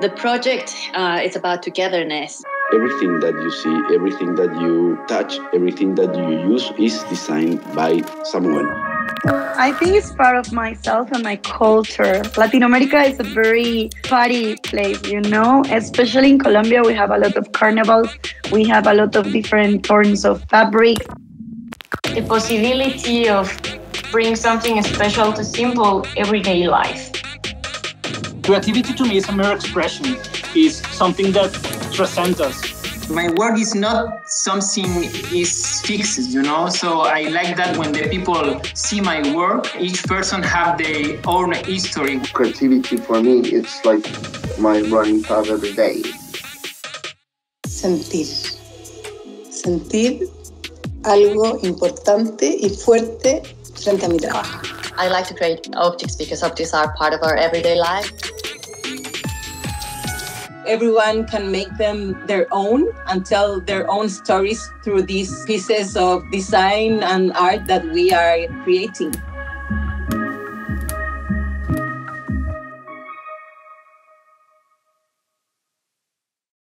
The project is about togetherness. Everything that you see, everything that you touch, everything that you use is designed by someone. I think it's part of myself and my culture. Latinamerika is a very party place, you know? Especially in Colombia, we have a lot of carnivals. We have a lot of different forms of fabric. The possibility of bring something special to simple everyday life. Creativity to me is a mere expression, is something that transcends us. My work is not something is fixed, you know, so I like that when the people see my work, each person have their own history. Creativity for me, it's like my running path every day. Sentir. Sentir algo importante y fuerte frente a mi trabajo. I like to create objects because objects are part of our everyday life. Everyone can make them their own and tell their own stories through these pieces of design and art that we are creating.